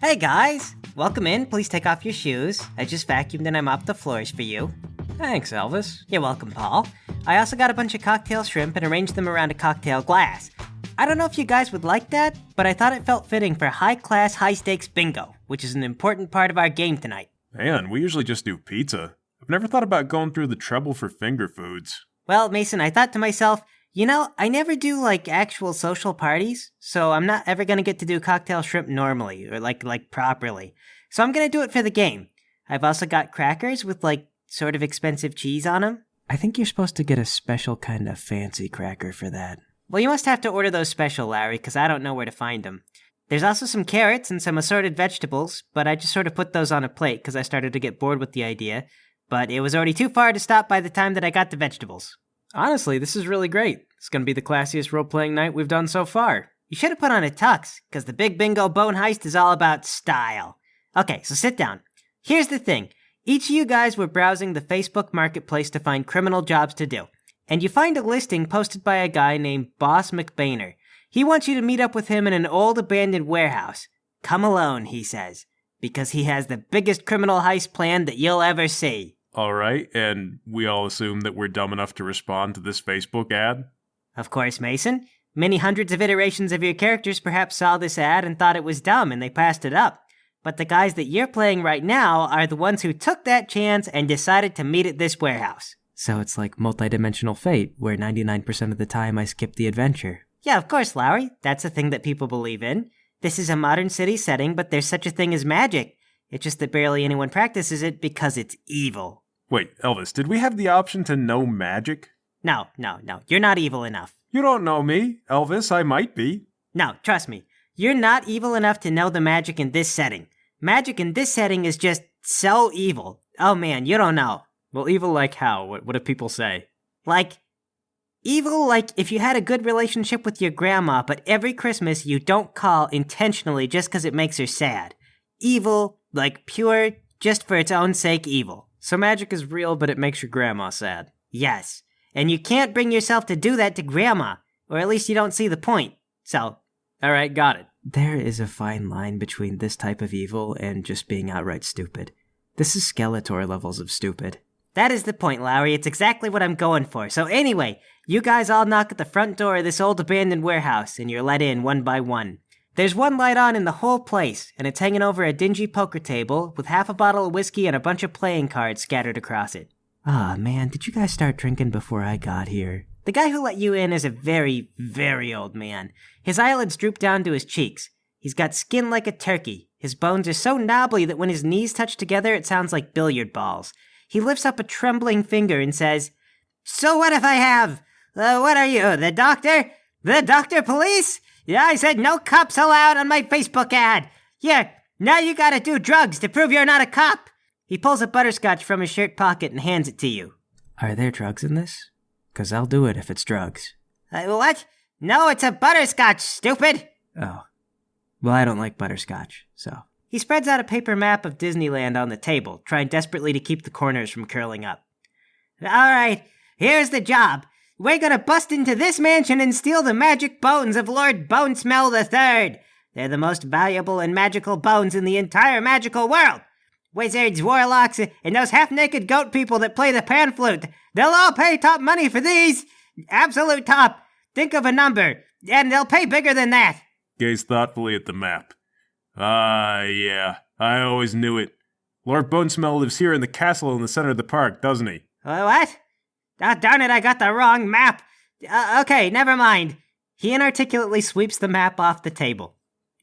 Hey guys! Welcome in, please take off your shoes. I just vacuumed and I mopped the floors for you. Thanks, Elvis. You're welcome, Paul. I also got a bunch of cocktail shrimp and arranged them around a cocktail glass. I don't know if you guys would like that, but I thought it felt fitting for high-class, high-stakes bingo, which is an important part of our game tonight. Man, we usually just do pizza. I've never thought about going through the trouble for finger foods. Well, Mason, I thought to myself, I never do, actual social parties, so I'm not ever gonna get to do cocktail shrimp normally, or, properly. So I'm gonna do it for the game. I've also got crackers with, sort of expensive cheese on them. I think you're supposed to get a special kind of fancy cracker for that. Well, you must have to order those special, Larry, because I don't know where to find them. There's also some carrots and some assorted vegetables, but I just sort of put those on a plate because I started to get bored with the idea. But it was already too far to stop by the time that I got the vegetables. Honestly, this is really great. It's gonna be the classiest role-playing night we've done so far. You should have put on a tux, because the Big Bingo Bone Heist is all about style. Okay, so sit down. Here's the thing. Each of you guys were browsing the Facebook Marketplace to find criminal jobs to do. And you find a listing posted by a guy named Boss McBainer. He wants you to meet up with him in an old abandoned warehouse. Come alone, he says, because he has the biggest criminal heist plan that you'll ever see. Alright, and we all assume that we're dumb enough to respond to this Facebook ad? Of course, Mason. Many hundreds of iterations of your characters perhaps saw this ad and thought it was dumb and they passed it up. But the guys that you're playing right now are the ones who took that chance and decided to meet at this warehouse. So it's like multidimensional fate, where 99% of the time I skip the adventure. Yeah, of course, Lowry. That's a thing that people believe in. This is a modern city setting, but there's such a thing as magic. It's just that barely anyone practices it because it's evil. Wait, Elvis, did we have the option to know magic? No. You're not evil enough. You don't know me, Elvis. I might be. No, trust me. You're not evil enough to know the magic in this setting. Magic in this setting is just so evil. Oh man, you don't know. Well, evil like how? What do people say? Evil like if you had a good relationship with your grandma, but every Christmas you don't call intentionally just because it makes her sad. Evil, pure, just for its own sake evil. So magic is real, but it makes your grandma sad. Yes. And you can't bring yourself to do that to grandma, or at least you don't see the point. So, alright, got it. There is a fine line between this type of evil and just being outright stupid. This is Skeletor levels of stupid. That is the point, Lowry. It's exactly what I'm going for. So anyway, you guys all knock at the front door of this old abandoned warehouse, and you're let in one by one. There's one light on in the whole place, and it's hanging over a dingy poker table with half a bottle of whiskey and a bunch of playing cards scattered across it. Ah, man, did you guys start drinking before I got here? The guy who let you in is a very, very old man. His eyelids droop down to his cheeks. He's got skin like a turkey. His bones are so knobbly that when his knees touch together, it sounds like billiard balls. He lifts up a trembling finger and says, "So what if I have? What are you, the doctor? The doctor police? Yeah, I said no cops allowed on my Facebook ad. Here, now you gotta do drugs to prove you're not a cop." He pulls a butterscotch from his shirt pocket and hands it to you. Are there drugs in this? 'Cause I'll do it if it's drugs. What? No, it's a butterscotch, stupid! Oh. Well, I don't like butterscotch, so. He spreads out a paper map of Disneyland on the table, trying desperately to keep the corners from curling up. Alright, here's the job. We're gonna bust into this mansion and steal the magic bones of Lord Bonesmell III. They're the most valuable and magical bones in the entire magical world. Wizards, warlocks, and those half-naked goat people that play the pan flute. They'll all pay top money for these. Absolute top. Think of a number, and they'll pay bigger than that. Gaze thoughtfully at the map. Yeah, I always knew it. Lord Bonesmell lives here in the castle in the center of the park, doesn't he? What? Oh, darn it, I got the wrong map. Okay, never mind. He inarticulately sweeps the map off the table.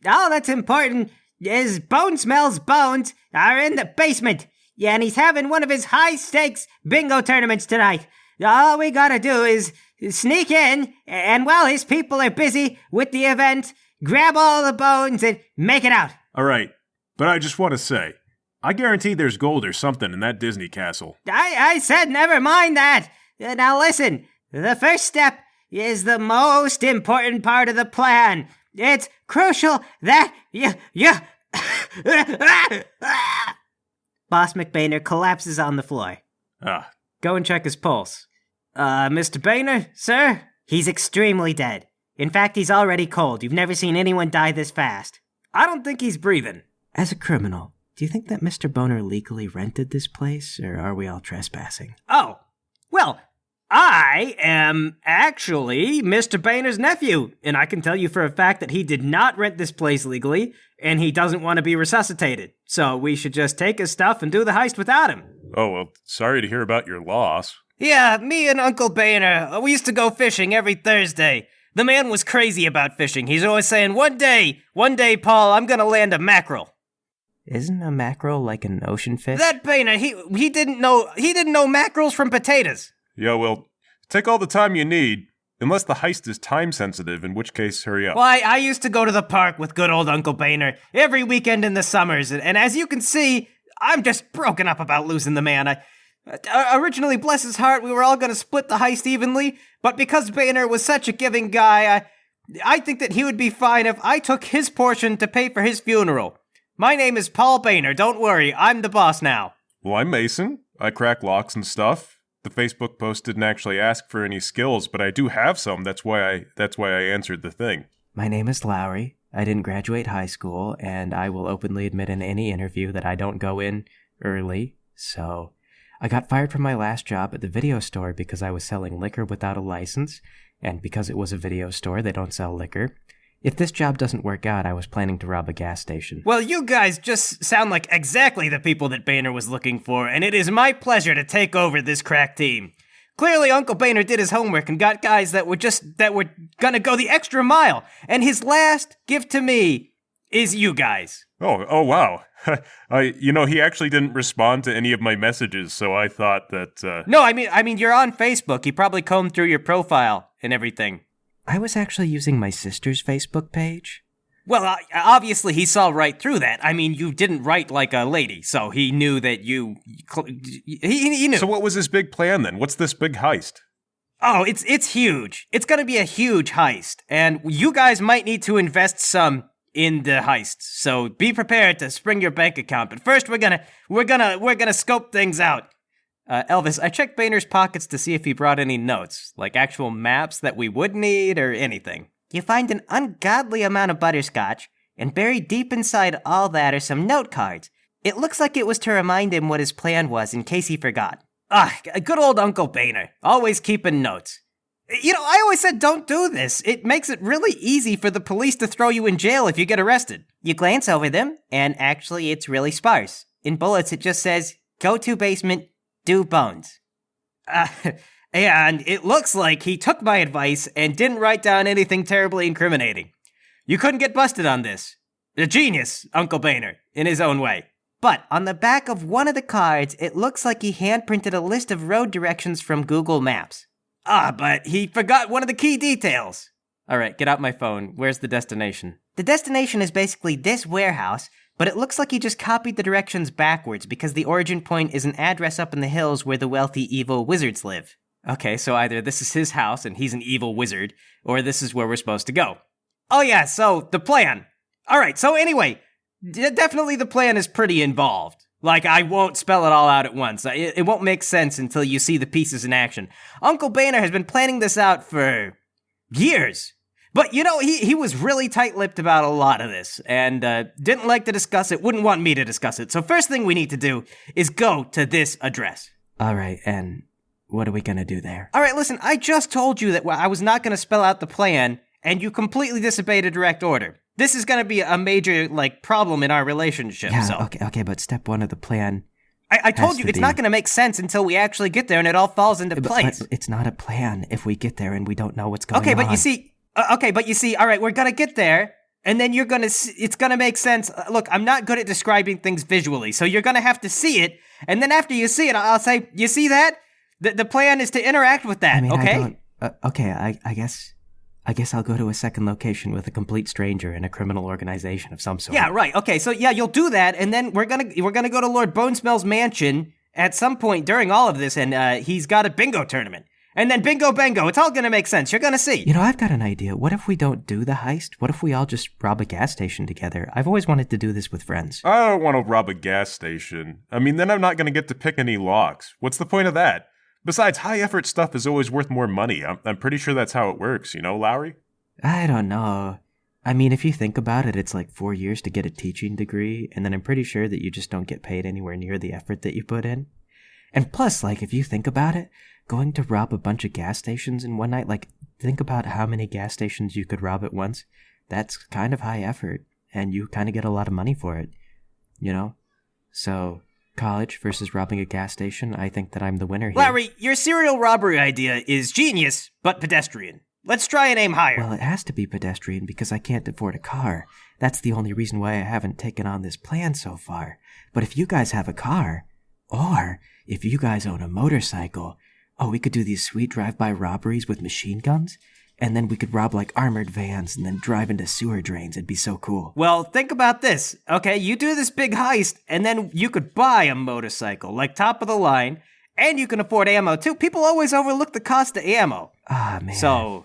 All that's important is Bonesmell's bones are in the basement. Yeah, and he's having one of his high-stakes bingo tournaments tonight. All we gotta do is sneak in, and while his people are busy with the event, grab all the bones and make it out. Alright, but I just want to say, I guarantee there's gold or something in that Disney castle. I said never mind that. Now listen, the first step is the most important part of the plan. It's crucial that you... Boss McBainer collapses on the floor. Go and check his pulse. Mr. Boehner, sir? He's extremely dead. In fact, he's already cold. You've never seen anyone die this fast. I don't think he's breathing. As a criminal, do you think that Mr. Boner legally rented this place, or are we all trespassing? Oh, well, I am actually Mr. Boehner's nephew, and I can tell you for a fact that he did not rent this place legally, and he doesn't want to be resuscitated. So we should just take his stuff and do the heist without him. Oh, well, sorry to hear about your loss. Yeah, me and Uncle Boehner, we used to go fishing every Thursday. The man was crazy about fishing. He's always saying, one day, Paul, I'm gonna land a mackerel. Isn't a mackerel like an ocean fish? That Boehner, he didn't know mackerels from potatoes. Yeah, well, take all the time you need, unless the heist is time sensitive, in which case, hurry up. Well, I used to go to the park with good old Uncle Boehner every weekend in the summers, and as you can see, I'm just broken up about losing the man. Originally, bless his heart, we were all going to split the heist evenly, but because Boehner was such a giving guy, I think that he would be fine if I took his portion to pay for his funeral. My name is Paul Boehner, don't worry, I'm the boss now. Well, I'm Mason. I crack locks and stuff. The Facebook post didn't actually ask for any skills, but I do have some. That's why I answered the thing. My name is Lowry. I didn't graduate high school, and I will openly admit in any interview that I don't go in early, so I got fired from my last job at the video store because I was selling liquor without a license, and because it was a video store, they don't sell liquor. If this job doesn't work out, I was planning to rob a gas station. Well, you guys just sound like exactly the people that Boehner was looking for, and it is my pleasure to take over this crack team. Clearly, Uncle Boehner did his homework and got guys that were gonna go the extra mile, and his last gift to me is you guys. Oh, wow. He actually didn't respond to any of my messages, so I thought that, No, I mean, you're on Facebook. He probably combed through your profile and everything. I was actually using my sister's Facebook page. Well, obviously he saw right through that. I mean, you didn't write like a lady, so he knew that he knew. So what was his big plan then? What's this big heist? Oh, it's huge. It's gonna be a huge heist, and you guys might need to invest some in the heist. So be prepared to spring your bank account. But first, we're gonna scope things out. Elvis, I checked Boehner's pockets to see if he brought any notes, like actual maps that we would need or anything. You find an ungodly amount of butterscotch, and buried deep inside all that are some note cards. It looks like it was to remind him what his plan was in case he forgot. Good old Uncle Boehner, always keeping notes. You know, I always said don't do this. It makes it really easy for the police to throw you in jail if you get arrested. You glance over them, and actually it's really sparse. In bullets it just says, go to basement, do bones. And it looks like he took my advice and didn't write down anything terribly incriminating. You couldn't get busted on this. A genius, Uncle Boehner, in his own way. But on the back of one of the cards, it looks like he hand-printed a list of road directions from Google Maps. But he forgot one of the key details. All right, get out my phone. Where's the destination? The destination is basically this warehouse, but it looks like he just copied the directions backwards because the origin point is an address up in the hills where the wealthy evil wizards live. Okay, so either this is his house and he's an evil wizard, or this is where we're supposed to go. Oh yeah, so the plan. All right, so anyway, definitely the plan is pretty involved. Like, I won't spell it all out at once. It won't make sense until you see the pieces in action. Uncle Boehner has been planning this out for years. But, you know, he was really tight-lipped about a lot of this, and didn't like to discuss it, wouldn't want me to discuss it. So first thing we need to do is go to this address. All right, and what are we gonna do there? All right, listen, I just told you that I was not gonna spell out the plan, and you completely disobeyed a direct order. This is gonna be a major, problem in our relationship, Yeah, so. okay, but step one of the plan... I told you, it's not gonna make sense until we actually get there and it all falls into place. But it's not a plan if we get there and we don't know what's going on. Okay, but you see, all right, we're gonna get there, and then it's gonna make sense. Look, I'm not good at describing things visually, so you're gonna have to see it, and then after you see it, I'll say, you see that? The plan is to interact with that, okay? I guess I'll go to a second location with a complete stranger in a criminal organization of some sort. Yeah, right, okay, so yeah, you'll do that, and then we're gonna go to Lord Bonesmell's mansion at some point during all of this, and he's got a bingo tournament. And then bingo bango, it's all gonna make sense, you're gonna see. You know, I've got an idea. What if we don't do the heist? What if we all just rob a gas station together? I've always wanted to do this with friends. I don't want to rob a gas station. I mean, then I'm not going to get to pick any locks. What's the point of that? Besides, high-effort stuff is always worth more money. I'm pretty sure that's how it works, you know, Lowry? I don't know. I mean, if you think about it, it's like 4 years to get a teaching degree, and then I'm pretty sure that you just don't get paid anywhere near the effort that you put in. And plus, like, if you think about it, going to rob a bunch of gas stations in one night, like, think about how many gas stations you could rob at once. That's kind of high effort, and you kind of get a lot of money for it, you know? So, college versus robbing a gas station, I think that I'm the winner here. Larry, your serial robbery idea is genius, but pedestrian. Let's try and aim higher. Well, it has to be pedestrian because I can't afford a car. That's the only reason why I haven't taken on this plan so far. But if you guys have a car, or if you guys own a motorcycle, we could do these sweet drive-by robberies with machine guns, and then we could rob like armored vans and then drive into sewer drains. It'd be so cool. Well, think about this. Okay, you do this big heist, and then you could buy a motorcycle, like top of the line, and you can afford ammo too. People always overlook the cost of ammo. Ah, man. So,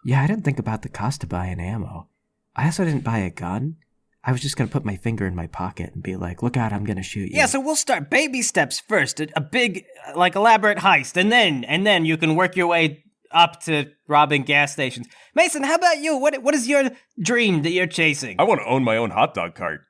yeah, I didn't think about the cost of buying ammo. I also didn't buy a gun. I was just going to put my finger in my pocket and be like, look out, I'm going to shoot you. yeah, so we'll start baby steps first. A big, like, elaborate heist, and then you can work your way up to robbing gas stations. Mason, how about you? What is your dream that you're chasing? I want to own my own hot dog cart.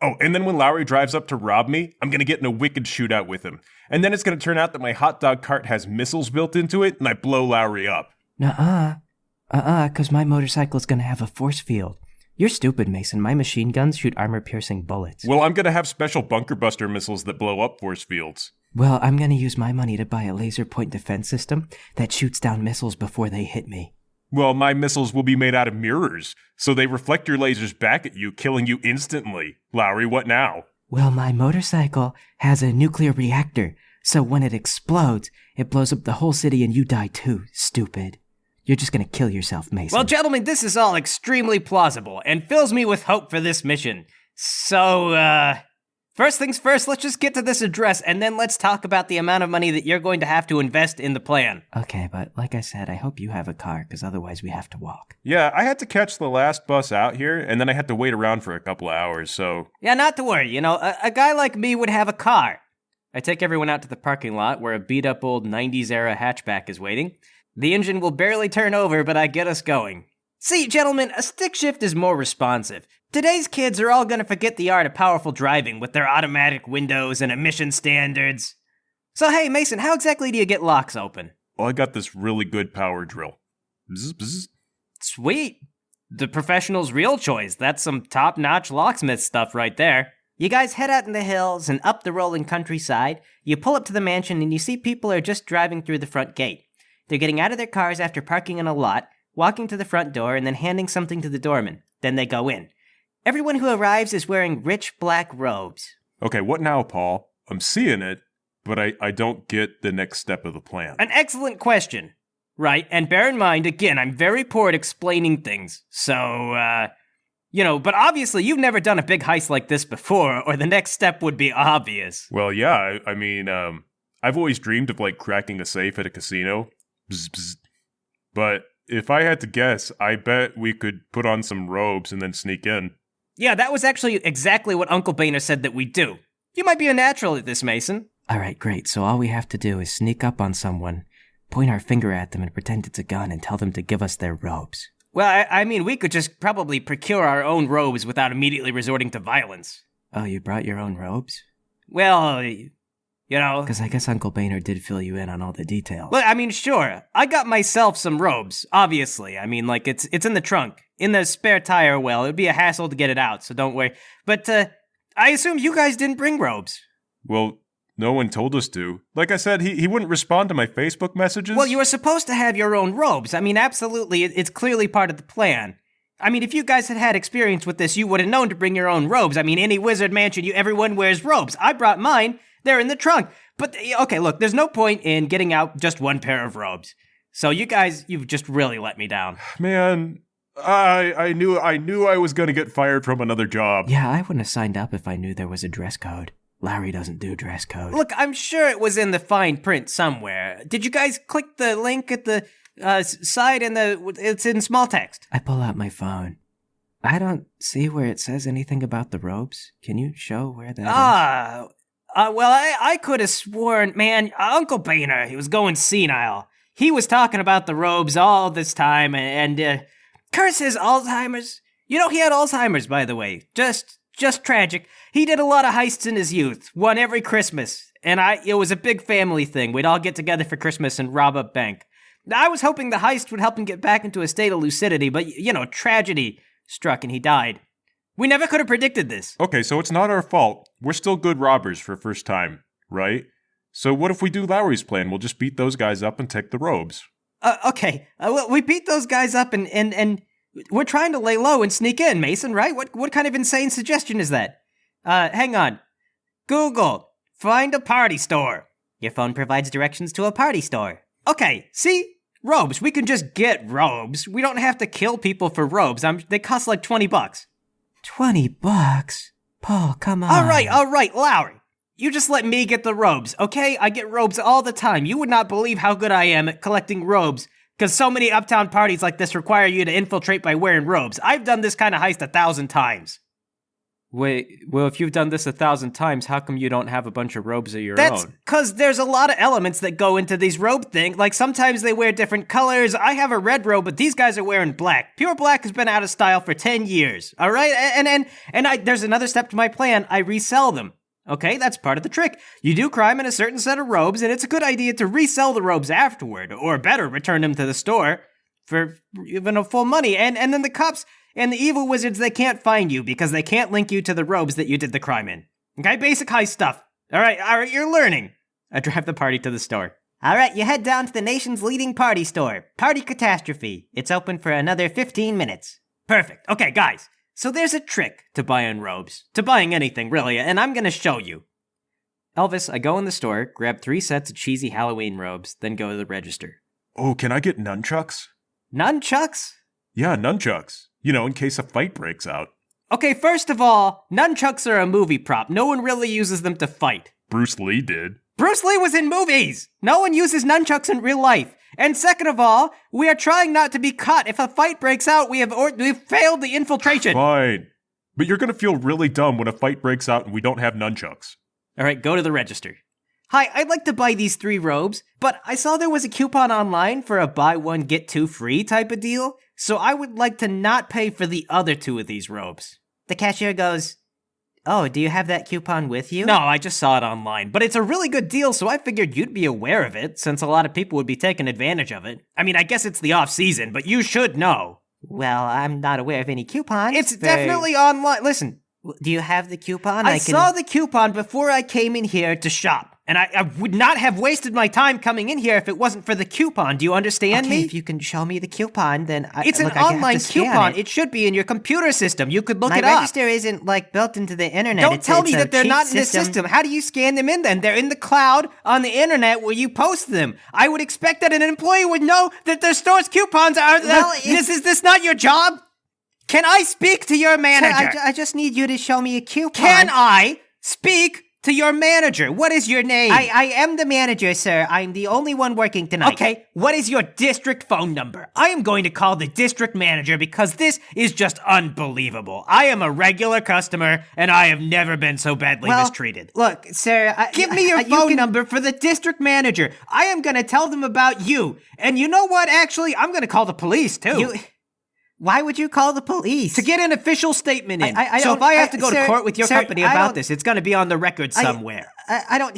Oh, and then when Lowry drives up to rob me, I'm going to get in a wicked shootout with him. And then it's going to turn out that my hot dog cart has missiles built into it, and I blow Lowry up. Because my motorcycle is going to have a force field. You're stupid, Mason. My machine guns shoot armor-piercing bullets. Well, I'm going to have special bunker buster missiles that blow up force fields. Well, I'm going to use my money to buy a laser point defense system that shoots down missiles before they hit me. Well, my missiles will be made out of mirrors, so they reflect your lasers back at you, killing you instantly. Lowry, what now? Well, my motorcycle has a nuclear reactor, so when it explodes, it blows up the whole city and you die too, stupid. You're just gonna kill yourself, Mason. Well, gentlemen, this is all extremely plausible and fills me with hope for this mission. So, first things first, let's just get to this address and then let's talk about the amount of money that you're going to have to invest in the plan. Okay, but like I said, I hope you have a car, because otherwise we have to walk. Yeah, I had to catch the last bus out here, and then I had to wait around for a couple of hours, so... Yeah, not to worry, a guy like me would have a car. I take everyone out to the parking lot where a beat-up old 90s-era hatchback is waiting. The engine will barely turn over, but I get us going. See, gentlemen, a stick shift is more responsive. Today's kids are all gonna forget the art of powerful driving with their automatic windows and emission standards. So hey, Mason, how exactly do you get locks open? Well, I got this really good power drill. Bzz, bzz. Sweet. The professional's real choice. That's some top-notch locksmith stuff right there. You guys head out in the hills and up the rolling countryside. You pull up to the mansion and you see people are just driving through the front gate. They're getting out of their cars after parking in a lot, walking to the front door, and then handing something to the doorman. Then they go in. Everyone who arrives is wearing rich black robes. Okay, what now, Paul? I'm seeing it, but I don't get the next step of the plan. An excellent question. Right, and bear in mind, again, I'm very poor at explaining things. So, but obviously you've never done a big heist like this before, or the next step would be obvious. Well, yeah, I mean, I've always dreamed of, like, cracking a safe at a casino. Bzz, bzz. But if I had to guess, I bet we could put on some robes and then sneak in. Yeah, that was actually exactly what Uncle Boehner said that we'd do. You might be a natural at this, Mason. Alright, great. So all we have to do is sneak up on someone, point our finger at them and pretend it's a gun and tell them to give us their robes. Well, I mean, we could just probably procure our own robes without immediately resorting to violence. Oh, you brought your own robes? Well, Because I guess Uncle Boehner did fill you in on all the details. Well, I mean, sure. I got myself some robes, obviously. I mean, like, it's in the trunk. In the spare tire well. It'd be a hassle to get it out, so don't worry. But, I assume you guys didn't bring robes. Well, no one told us to. Like I said, he wouldn't respond to my Facebook messages. Well, you were supposed to have your own robes. I mean, absolutely, it's clearly part of the plan. I mean, if you guys had had experience with this, you would have known to bring your own robes. I mean, any wizard mansion, everyone wears robes. I brought mine. They're in the trunk. But, okay, look, there's no point in getting out just one pair of robes. So you guys, you've just really let me down. Man, I knew I was going to get fired from another job. Yeah, I wouldn't have signed up if I knew there was a dress code. Larry doesn't do dress code. Look, I'm sure it was in the fine print somewhere. Did you guys click the link at the side and it's in small text? I pull out my phone. I don't see where it says anything about the robes. Can you show where that is? Well, I could have sworn, man, Uncle Boehner, he was going senile. He was talking about the robes all this time, and Curse his Alzheimer's. You know, he had Alzheimer's, by the way. Just tragic. He did a lot of heists in his youth, one every Christmas. And it was a big family thing. We'd all get together for Christmas and rob a bank. I was hoping the heist would help him get back into a state of lucidity, but, tragedy struck and he died. We never could have predicted this. Okay, so it's not our fault. We're still good robbers for first time, right? So what if we do Lowry's plan? We'll just beat those guys up and take the robes. Okay. Well, we beat those guys up and we're trying to lay low and sneak in, Mason, right? What kind of insane suggestion is that? Hang on. Google, find a party store. Your phone provides directions to a party store. Okay, see? Robes. We can just get robes. We don't have to kill people for robes. They cost like $20. $20? Paul, come on. All right, Lowry. You just let me get the robes, okay? I get robes all the time. You would not believe how good I am at collecting robes, because so many uptown parties like this require you to infiltrate by wearing robes. I've done this kind of heist 1,000 times. Wait, well, if you've done this 1,000 times, how come you don't have a bunch of robes of your That's own? because there's a lot of elements that go into these robe things. Like, sometimes they wear different colors. I have a red robe, but these guys are wearing black. Pure black has been out of style for 10 years, all right? And there's another step to my plan. I resell them. Okay, that's part of the trick. You do crime in a certain set of robes, and it's a good idea to resell the robes afterward, or better, return them to the store for even a full money. And then the cops and the evil wizards, they can't find you because they can't link you to the robes that you did the crime in. Okay, basic heist stuff. All right, you're learning. I drive the party to the store. All right, you head down to the nation's leading party store, Party Catastrophe. It's open for another 15 minutes. Perfect. Okay, guys. So there's a trick to buying robes, to buying anything, really, and I'm gonna show you. Elvis, I go in the store, grab 3 sets of cheesy Halloween robes, then go to the register. Oh, can I get nunchucks? Nunchucks? Yeah, nunchucks. In case a fight breaks out. Okay, first of all, nunchucks are a movie prop. No one really uses them to fight. Bruce Lee did. Bruce Lee was in movies! No one uses nunchucks in real life. And second of all, we are trying not to be caught. If a fight breaks out, we've failed the infiltration. Fine. But you're gonna feel really dumb when a fight breaks out and we don't have nunchucks. All right, go to the register. Hi, I'd like to buy these 3 robes, but I saw there was a coupon online for a buy one, get 2 free type of deal, so I would like to not pay for the other 2 of these robes. The cashier goes, "Oh, do you have that coupon with you?" No, I just saw it online, but it's a really good deal, so I figured you'd be aware of it, since a lot of people would be taking advantage of it. I mean, I guess it's the off-season, but you should know. Well, I'm not aware of any coupons. It's definitely online. Listen, Do you have the coupon? I saw the coupon before I came in here to shop. And I would not have wasted my time coming in here if it wasn't for the coupon. Do you understand me? If you can show me the coupon, then it's an online coupon. It should be in your computer system. You could look it up. My register isn't built into the internet. Don't tell me that they're not in the system. How do you scan them in then? They're in the cloud on the internet where you post them. I would expect that an employee would know that their store's coupons are. Is this not your job? Can I speak to your manager? Sir, I just need you to show me a coupon. Can I speak to your manager? What is your name? I am the manager, sir. I'm the only one working tonight. Okay, what is your district phone number? I am going to call the district manager because this is just unbelievable. I am a regular customer, and I have never been so badly mistreated. Look, sir, give me your phone number for the district manager. I am going to tell them about you. And you know what, actually? I'm going to call the police, too. Why would you call the police? To get an official statement in. So if I have to go to court with your company about this, it's going to be on the record somewhere. I don't...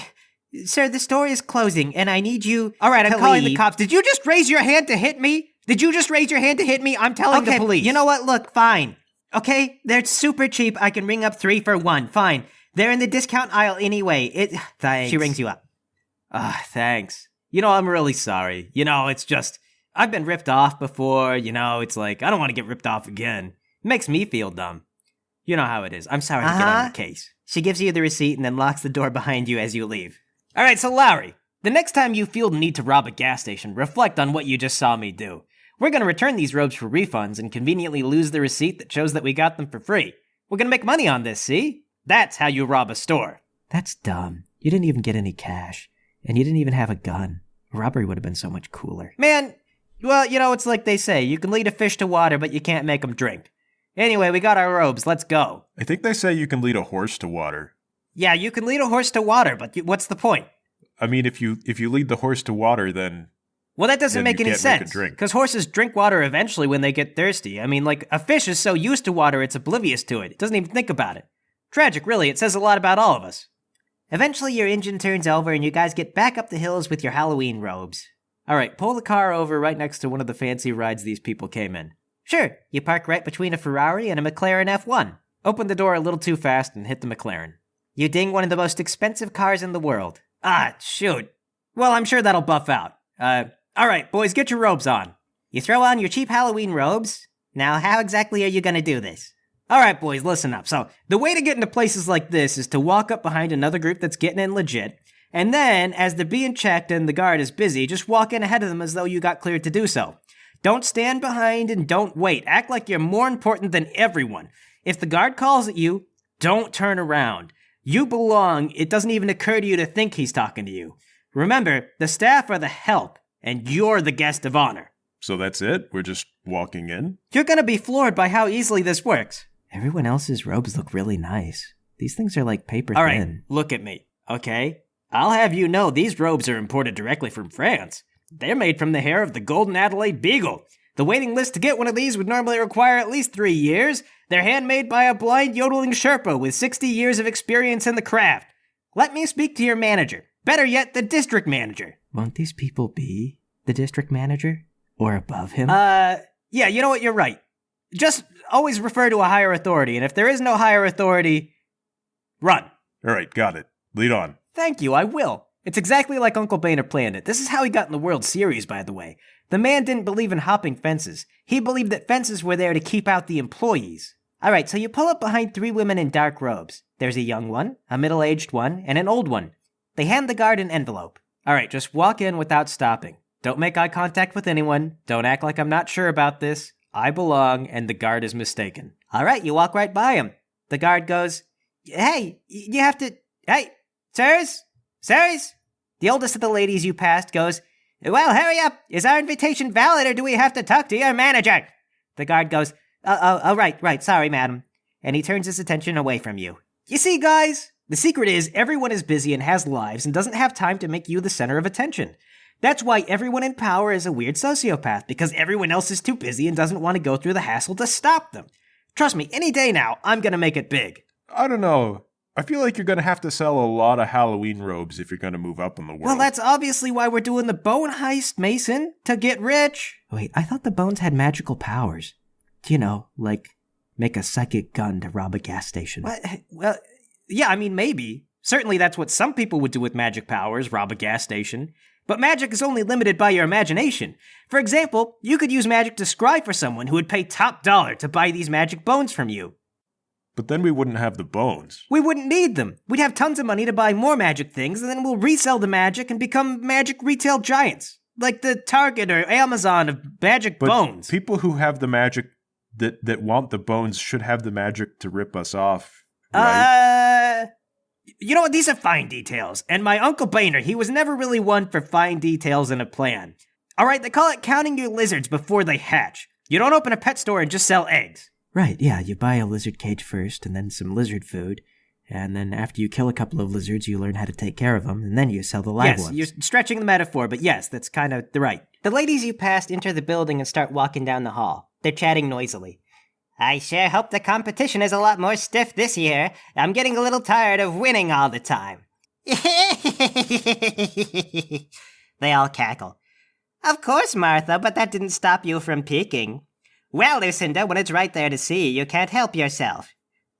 Sir, the store is closing, and I need you All right, I'm calling leave. the cops. Did you just raise your hand to hit me? I'm telling the police. You know what? Look, fine. Okay? They're super cheap. I can ring up 3 for 1. Fine. They're in the discount aisle anyway. Thanks. She rings you up. Thanks. I'm really sorry. It's just... I've been ripped off before, it's like, I don't want to get ripped off again. It makes me feel dumb. You know how it is. I'm sorry to get on the case. She gives you the receipt and then locks the door behind you as you leave. All right, so Larry, the next time you feel the need to rob a gas station, reflect on what you just saw me do. We're going to return these robes for refunds and conveniently lose the receipt that shows that we got them for free. We're going to make money on this, see? That's how you rob a store. That's dumb. You didn't even get any cash. And you didn't even have a gun. A robbery would have been so much cooler. Man... Well, it's like they say, you can lead a fish to water, but you can't make them drink. Anyway, we got our robes, let's go. I think they say you can lead a horse to water. Yeah, you can lead a horse to water, but what's the point? I mean, if you lead the horse to water, then Well, that doesn't then make you any can't make a sense. drink. Because horses drink water eventually when they get thirsty. I mean, like, a fish is so used to water it's oblivious to it. It doesn't even think about it. Tragic, really. It says a lot about all of us. Eventually, your engine turns over and you guys get back up the hills with your Halloween robes. All right, pull the car over right next to one of the fancy rides these people came in. Sure, you park right between a Ferrari and a McLaren F1. Open the door a little too fast and hit the McLaren. You ding one of the most expensive cars in the world. Ah, shoot. Well, I'm sure that'll buff out. All right, boys, get your robes on. You throw on your cheap Halloween robes. Now, how exactly are you gonna do this? All right, boys, listen up. So, the way to get into places like this is to walk up behind another group that's getting in legit, and then, as they're being checked and the guard is busy, just walk in ahead of them as though you got cleared to do so. Don't stand behind and don't wait. Act like you're more important than everyone. If the guard calls at you, don't turn around. You belong. It doesn't even occur to you to think he's talking to you. Remember, the staff are the help, and you're the guest of honor. So that's it? We're just walking in? You're gonna be floored by how easily this works. Everyone else's robes look really nice. These things are like paper All right, thin. look at me, okay? I'll have you know these robes are imported directly from France. They're made from the hair of the Golden Adelaide Beagle. The waiting list to get one of these would normally require at least 3 years. They're handmade by a blind yodeling Sherpa with 60 years of experience in the craft. Let me speak to your manager. Better yet, the district manager. Won't these people be the district manager? Or above him? Yeah, you know what, you're right. Just always refer to a higher authority, and if there is no higher authority, run. All right, got it. Lead on. Thank you, I will. It's exactly like Uncle Boehner planned it. This is how he got in the World Series, by the way. The man didn't believe in hopping fences. He believed that fences were there to keep out the employees. Alright, so you pull up behind 3 women in dark robes. There's a young one, a middle-aged one, and an old one. They hand the guard an envelope. Alright, just walk in without stopping. Don't make eye contact with anyone. Don't act like I'm not sure about this. I belong, and the guard is mistaken. Alright, you walk right by him. The guard goes, Hey, you have to... Hey, sirs? Sirs? The oldest of the ladies you passed goes, Well, hurry up. Is our invitation valid, or do we have to talk to your manager? The guard goes, right, sorry, madam. And he turns his attention away from you. You see, guys, the secret is everyone is busy and has lives and doesn't have time to make you the center of attention. That's why everyone in power is a weird sociopath, because everyone else is too busy and doesn't want to go through the hassle to stop them. Trust me, any day now, I'm gonna make it big. I don't know. I feel like you're going to have to sell a lot of Halloween robes if you're going to move up in the world. Well, that's obviously why we're doing the bone heist, Mason, to get rich. Wait, I thought the bones had magical powers. You know, like make a psychic gun to rob a gas station. What? Well, yeah, I mean, maybe. Certainly that's what some people would do with magic powers, rob a gas station. But magic is only limited by your imagination. For example, you could use magic to scry for someone who would pay top dollar to buy these magic bones from you. But then we wouldn't have the bones. We wouldn't need them. We'd have tons of money to buy more magic things, and then we'll resell the magic and become magic retail giants. Like the Target or Amazon of magic But bones. people who have the magic that want the bones should have the magic to rip us off, right? You know what? These are fine details. And my Uncle Boehner, he was never really one for fine details in a plan. All right, they call it counting your lizards before they hatch. You don't open a pet store and just sell eggs. Right, yeah, you buy a lizard cage first, and then some lizard food, and then after you kill a couple of lizards, you learn how to take care of them, and then you sell the live ones. Yes, you're stretching the metaphor, but yes, that's kind of the right. The ladies you passed enter the building and start walking down the hall. They're chatting noisily. I sure hope the competition is a lot more stiff this year. I'm getting a little tired of winning all the time. They all cackle. Of course, Martha, but that didn't stop you from peeking. Well, Lucinda, when it's right there to see, you can't help yourself.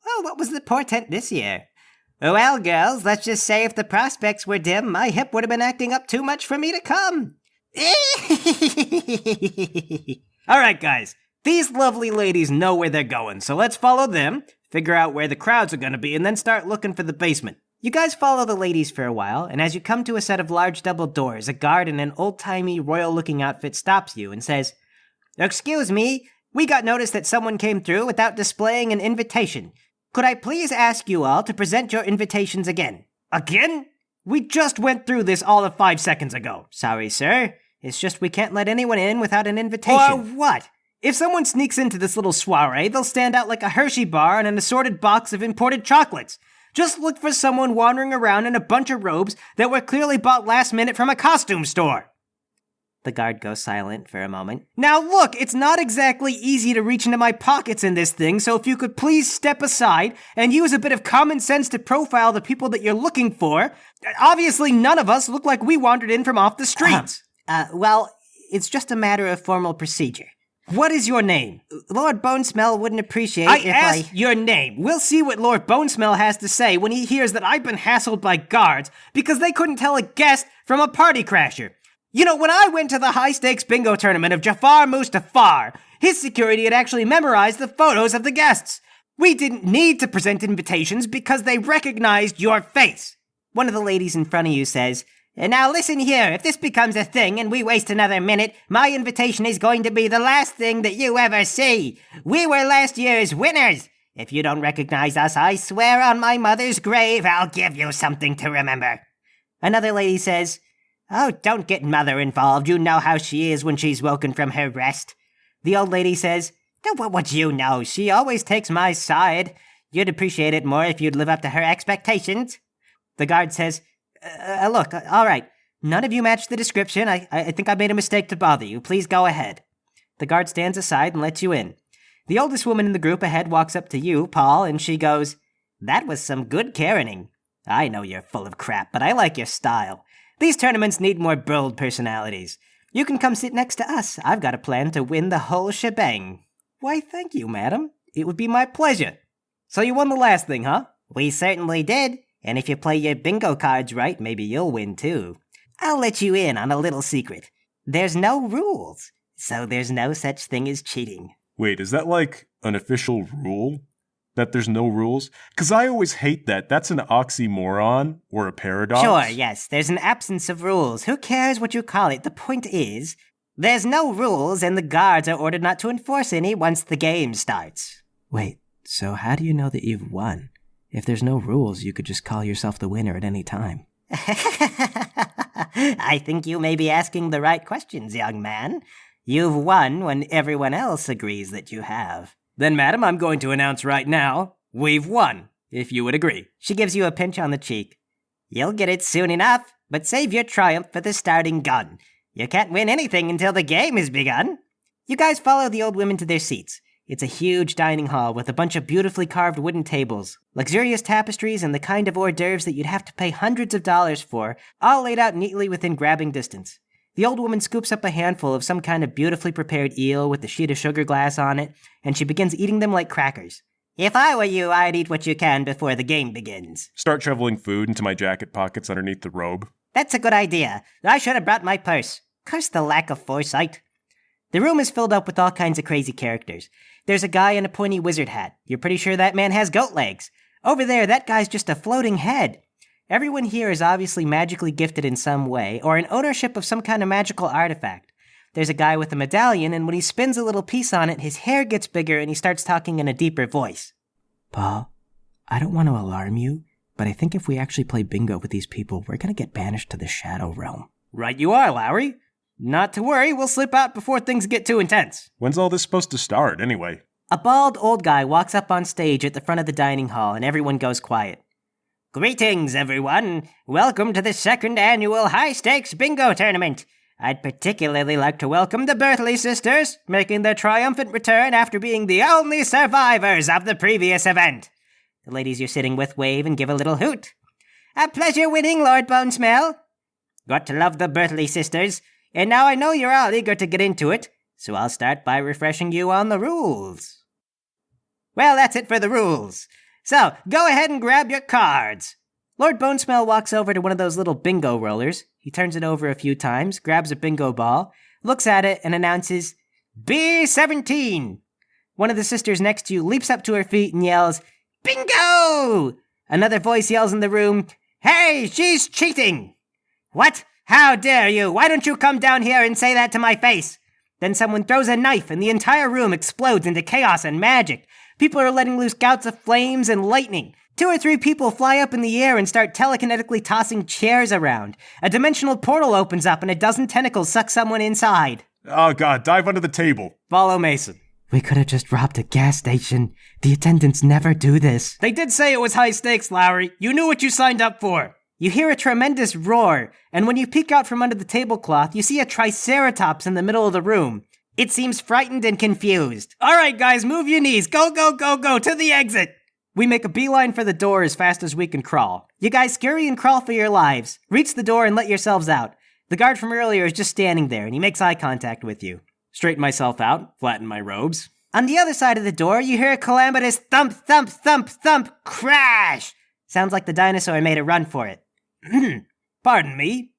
Well, what was the portent this year? Well, girls, let's just say if the prospects were dim, my hip would have been acting up too much for me to come. All right, guys. These lovely ladies know where they're going, so let's follow them, figure out where the crowds are going to be, and then start looking for the basement. You guys follow the ladies for a while, and as you come to a set of large double doors, a guard in an old-timey, royal-looking outfit stops you and says, Excuse me, we got notice that someone came through without displaying an invitation. Could I please ask you all to present your invitations again? Again? We just went through this all of 5 seconds ago. Sorry, sir. It's just we can't let anyone in without an invitation. Or what? If someone sneaks into this little soiree, they'll stand out like a Hershey bar on an assorted box of imported chocolates. Just look for someone wandering around in a bunch of robes that were clearly bought last minute from a costume store. The guard goes silent for a moment. Now look, it's not exactly easy to reach into my pockets in this thing, so if you could please step aside and use a bit of common sense to profile the people that you're looking for. Obviously, none of us look like we wandered in from off the streets. Well, it's just a matter of formal procedure. What is your name? Lord Bonesmell wouldn't appreciate I if asked your name. We'll see what Lord Bonesmell has to say when he hears that I've been hassled by guards because they couldn't tell a guest from a party crasher. You know, when I went to the high-stakes bingo tournament of Jafar Mustafar, his security had actually memorized the photos of the guests. We didn't need to present invitations because they recognized your face. One of the ladies in front of you says, "Now listen here, if this becomes a thing and we waste another minute, my invitation is going to be the last thing that you ever see. We were last year's winners. If you don't recognize us, I swear on my mother's grave I'll give you something to remember." Another lady says, "Oh, don't get Mother involved. You know how she is when she's woken from her rest." The old lady says, "What would you know? She always takes my side. You'd appreciate it more if you'd live up to her expectations." The guard says, Look, all right. None of you match the description. I think I made a mistake to bother you. Please go ahead." The guard stands aside and lets you in. The oldest woman in the group ahead walks up to you, Paul, and she goes, "That was some good Karening. I know you're full of crap, but I like your style. These tournaments need more bold personalities. You can come sit next to us. I've got a plan to win the whole shebang." "Why, thank you, madam. It would be my pleasure. So you won the last thing, huh?" "We certainly did. And if you play your bingo cards right, maybe you'll win too. I'll let you in on a little secret. There's no rules, so there's no such thing as cheating." Wait, is that like an official rule? That there's no rules? Because I always hate that. That's an oxymoron or a paradox. Sure, yes, there's an absence of rules. Who cares what you call it? The point is, there's no rules and the guards are ordered not to enforce any once the game starts. Wait, so how do you know that you've won? If there's no rules, you could just call yourself the winner at any time. I think you may be asking the right questions, young man. You've won when everyone else agrees that you have. Then, madam, I'm going to announce right now, we've won, if you would agree. She gives you a pinch on the cheek. You'll get it soon enough, but save your triumph for the starting gun. You can't win anything until the game has begun. You guys follow the old women to their seats. It's a huge dining hall with a bunch of beautifully carved wooden tables, luxurious tapestries, and the kind of hors d'oeuvres that you'd have to pay hundreds of dollars for, all laid out neatly within grabbing distance. The old woman scoops up a handful of some kind of beautifully prepared eel with a sheet of sugar glass on it, and she begins eating them like crackers. "If I were you, I'd eat what you can before the game begins." Start shoveling food into my jacket pockets underneath the robe. "That's a good idea. I should have brought my purse. Curse the lack of foresight." The room is filled up with all kinds of crazy characters. There's a guy in a pointy wizard hat. You're pretty sure that man has goat legs. Over there, that guy's just a floating head. Everyone here is obviously magically gifted in some way, or in ownership of some kind of magical artifact. There's a guy with a medallion, and when he spins a little piece on it, his hair gets bigger and he starts talking in a deeper voice. Paul, I don't want to alarm you, but I think if we actually play bingo with these people, we're going to get banished to the Shadow Realm. Right you are, Lowry. Not to worry, we'll slip out before things get too intense. When's all this supposed to start, anyway? A bald old guy walks up on stage at the front of the dining hall, and everyone goes quiet. "Greetings, everyone. Welcome to the second annual high-stakes bingo tournament. I'd particularly like to welcome the Berthley sisters, making their triumphant return after being the only survivors of the previous event." The ladies you're sitting with wave and give a little hoot. "A pleasure winning, Lord Bonesmell. Got to love the Berthley sisters. And now I know you're all eager to get into it, so I'll start by refreshing you on the rules." Well, that's it for the rules. So, go ahead and grab your cards. Lord Bonesmell walks over to one of those little bingo rollers. He turns it over a few times, grabs a bingo ball, looks at it, and announces, "B17. One of the sisters next to you leaps up to her feet and yells, "Bingo!" Another voice yells in the room, "Hey, she's cheating!" "What? How dare you? Why don't you come down here and say that to my face?" Then someone throws a knife and the entire room explodes into chaos and magic. People are letting loose gouts of flames and lightning. 2 or 3 people fly up in the air and start telekinetically tossing chairs around. A dimensional portal opens up and a dozen tentacles suck someone inside. Oh god, dive under the table. Follow Mason. We could have just robbed a gas station. The attendants never do this. They did say it was high stakes, Lowry. You knew what you signed up for. You hear a tremendous roar, and when you peek out from under the tablecloth, you see a triceratops in the middle of the room. It seems frightened and confused. All right, guys, move your knees. Go, go, go, go, to the exit. We make a beeline for the door as fast as we can crawl. You guys scurry and crawl for your lives. Reach the door and let yourselves out. The guard from earlier is just standing there, and he makes eye contact with you. Straighten myself out, flatten my robes. On the other side of the door, you hear a calamitous thump, thump, thump, thump, crash! Sounds like the dinosaur made a run for it. Pardon me.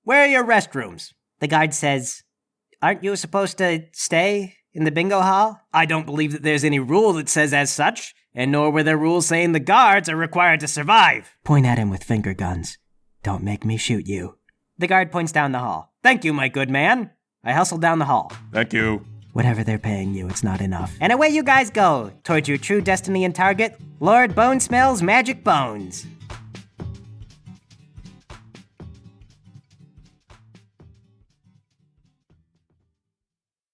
Where are your restrooms? The guard says, "Aren't you supposed to stay in the bingo hall?" I don't believe that there's any rule that says as such, and nor were there rules saying the guards are required to survive. Point at him with finger guns. Don't make me shoot you. The guard points down the hall. Thank you, my good man. I hustle down the hall. Thank you. Whatever they're paying you, it's not enough. And away you guys go, towards your true destiny and target, Lord Bone Smell's Magic Bones.